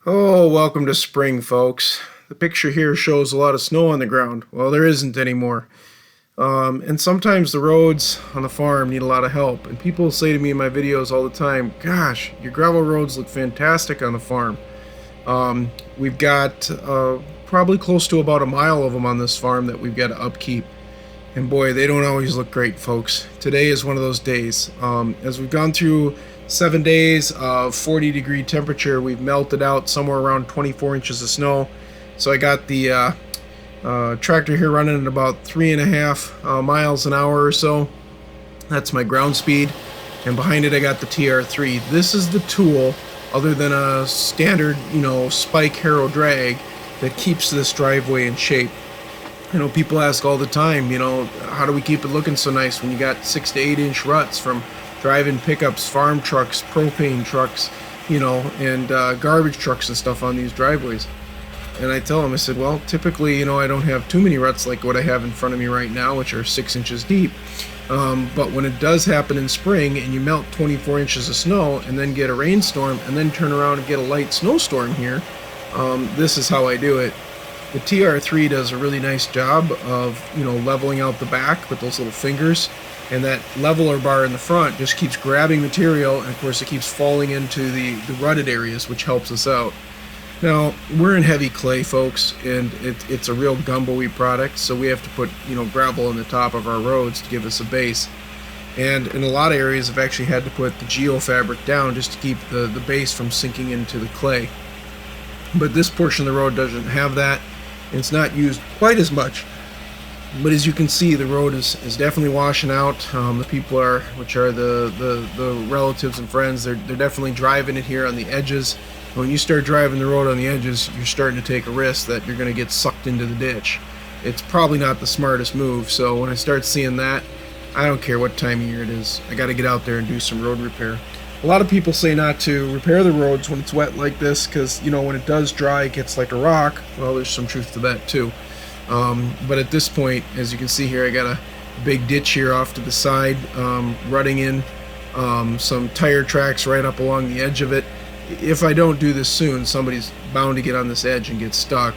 Oh, welcome to spring, folks. The picture here shows a lot of snow on the ground. Well, there isn't anymore. And sometimes the roads on the farm need a lot of help. And people say to me in my videos all the time, gosh, your gravel roads look fantastic on the farm. We've got probably close to about a mile of them on this farm that we've got to upkeep. And boy, they don't always look great, folks. Today is one of those days. As we've gone through 7 days of 40-degree temperature, we've melted out somewhere around 24 inches of snow. So I got the tractor here running at about 3.5 miles an hour or so. That's my ground speed. And behind it, I got the TR3. This is the tool, other than a standard, spike harrow drag, that keeps this driveway in shape. People ask all the time, how do we keep it looking so nice when you got 6 to 8 inch ruts from driving pickups, farm trucks, propane trucks, and garbage trucks and stuff on these driveways? And I tell them, I said, well, typically, I don't have too many ruts like what I have in front of me right now, which are 6 inches deep. But when it does happen in spring and you melt 24 inches of snow and then get a rainstorm and then turn around and get a light snowstorm here, this is how I do it. The TR3 does a really nice job of, leveling out the back with those little fingers, and that leveler bar in the front just keeps grabbing material, and of course it keeps falling into the rutted areas, which helps us out. Now, we're in heavy clay, folks, and it's a real gumbo-y product, so we have to put, gravel on the top of our roads to give us a base. And in a lot of areas, I've actually had to put the geofabric down just to keep the base from sinking into the clay. But this portion of the road doesn't have that. It's not used quite as much, but as you can see, the road is definitely washing out. The people which are the relatives and friends, they're definitely driving it here on the edges. When you start driving the road on the edges, you're starting to take a risk that you're going to get sucked into the ditch. It's probably not the smartest move, so when I start seeing that, I don't care what time of year it is, I got to get out there and do some road repair. A lot of people say not to repair the roads when it's wet like this because, when it does dry, it gets like a rock. Well, there's some truth to that too. But at this point, as you can see here, I got a big ditch here off to the side, rutting in some tire tracks right up along the edge of it. If I don't do this soon, somebody's bound to get on this edge and get stuck.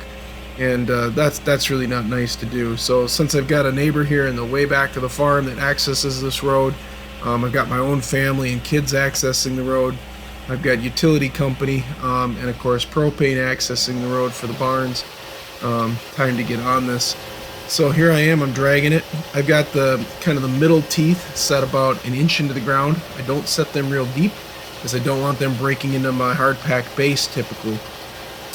And that's really not nice to do. So since I've got a neighbor here in the way back of the farm that accesses this road, I've got my own family and kids accessing the road. I've got utility company and of course propane accessing the road for the barns. Time to get on this. So here I am, I'm dragging it. I've got the kind of the middle teeth set about an inch into the ground. I don't set them real deep because I don't want them breaking into my hard pack base typically.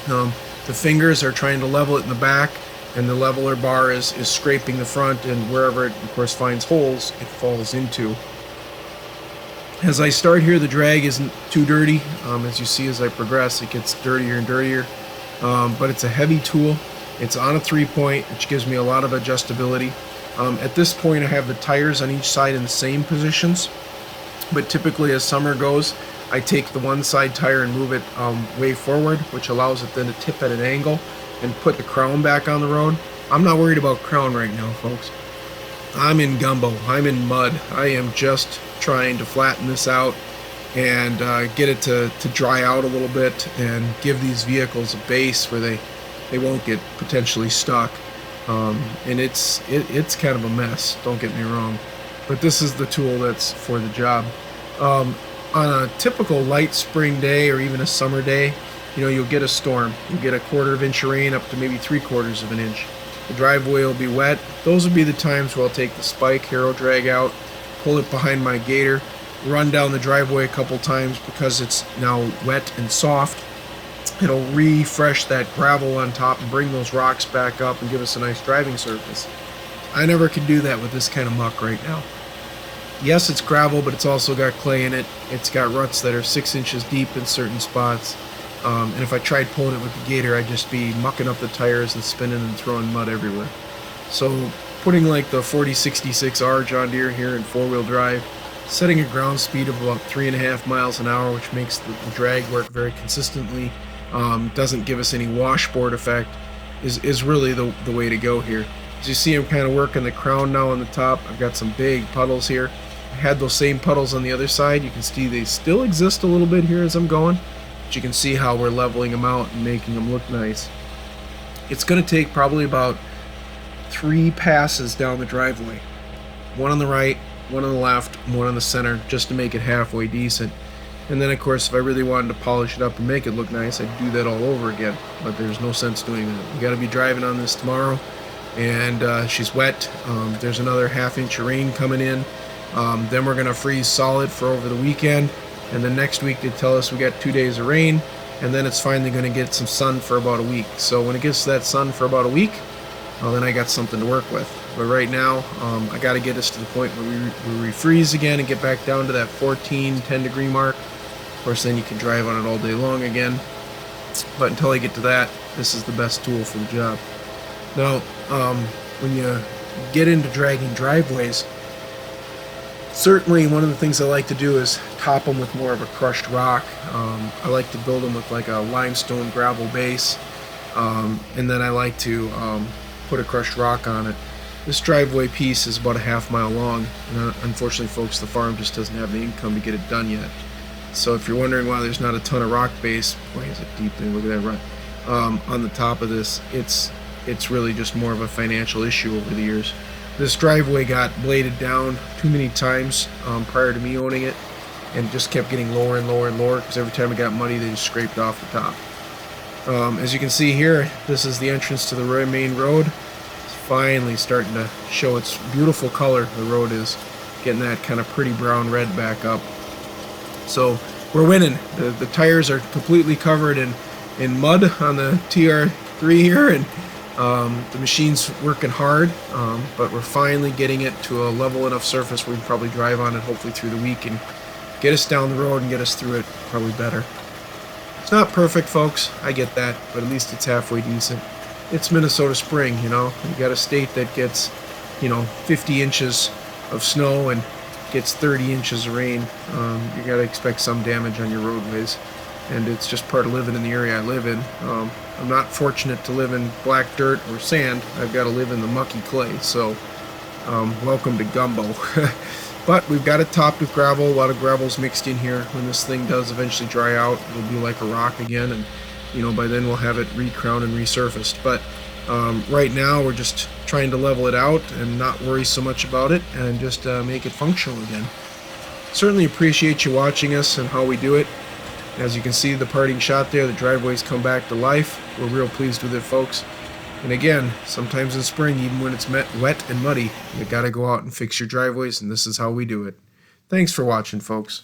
The fingers are trying to level it in the back, and the leveler bar is scraping the front, and wherever it of course finds holes, it falls into. As I start here, the drag isn't too dirty. As you see, as I progress, it gets dirtier and dirtier. But it's a heavy tool. It's on a 3-point, which gives me a lot of adjustability. At this point, I have the tires on each side in the same positions. But typically, as summer goes, I take the one side tire and move it way forward, which allows it then to tip at an angle and put the crown back on the road. I'm not worried about crown right now, folks. I'm in gumbo. I'm in mud. I am just trying to flatten this out and get it to dry out a little bit and give these vehicles a base where they won't get potentially stuck. And it's kind of a mess, don't get me wrong, but this is the tool that's for the job. On a typical light spring day or even a summer day, you'll get a storm. You'll get a 1/4 inch of rain up to maybe 3/4 of an inch. The driveway will be wet. Those will be the times where I'll take the spike harrow drag out, pull it behind my gator, run down the driveway a couple times because it's now wet and soft. It'll refresh that gravel on top and bring those rocks back up and give us a nice driving surface. I never could do that with this kind of muck right now. Yes, it's gravel, but it's also got clay in it. It's got ruts that are 6 inches deep in certain spots. And if I tried pulling it with the gator, I'd just be mucking up the tires and spinning and throwing mud everywhere. So putting like the 4066R John Deere here in 4-wheel drive, setting a ground speed of about 3.5 miles an hour, which makes the drag work very consistently, doesn't give us any washboard effect, is really the way to go here. As you see, I'm kind of working the crown now on the top. I've got some big puddles here. I had those same puddles on the other side. You can see they still exist a little bit here as I'm going. But you can see how we're leveling them out and making them look nice. It's going to take probably about 3 passes down the driveway. One on the right, one on the left, and one on the center, just to make it halfway decent. And then of course if I really wanted to polish it up and make it look nice, I'd do that all over again. But there's no sense doing that. We got to be driving on this tomorrow, and she's wet. There's another ½ inch of rain coming in. Then we're going to freeze solid for over the weekend. And then next week they tell us we got 2 days of rain, and then it's finally going to get some sun for about a week. So when it gets to that sun for about a week, well, then I got something to work with. But right now, I got to get us to the point where we refreeze again and get back down to that 10 degree mark. Of course, then you can drive on it all day long again. But until I get to that, this is the best tool for the job. Now, when you get into dragging driveways, certainly one of the things I like to do is top them with more of a crushed rock. I like to build them with like a limestone gravel base, and then I like to put a crushed rock on it. This driveway piece is about a ½ mile long, and unfortunately folks, the farm just doesn't have the income to get it done yet. So if you're wondering why there's not a ton of rock base, boy is it deep there, look at that rut, on the top of this, it's really just more of a financial issue over the years. This driveway got bladed down too many times prior to me owning it, and just kept getting lower and lower and lower, because every time it got muddy they just scraped off the top. As you can see here, this is the entrance to the main road. It's finally starting to show its beautiful color. The road is getting that kind of pretty brown red back up. So we're winning. The tires are completely covered in mud on the TR3 here, and the machine's working hard, but we're finally getting it to a level enough surface where we can probably drive on it hopefully through the week and get us down the road and get us through it probably better. It's not perfect, folks, I get that, but at least it's halfway decent. It's Minnesota spring, you know. You got a state that gets, 50 inches of snow and gets 30 inches of rain. You got to expect some damage on your roadways, and it's just part of living in the area I live in. I'm not fortunate to live in black dirt or sand. I've got to live in the mucky clay, so welcome to gumbo. But we've got it topped with gravel. A lot of gravel's mixed in here. When this thing does eventually dry out, it'll be like a rock again, and by then we'll have it recrowned and resurfaced. But right now we're just trying to level it out and not worry so much about it, and just make it functional again. Certainly appreciate you watching us and how we do it. As you can see, the parting shot there, the driveway's come back to life. We're real pleased with it, folks. And again, sometimes in spring, even when it's wet and muddy, you gotta go out and fix your driveways, and this is how we do it. Thanks for watching, folks.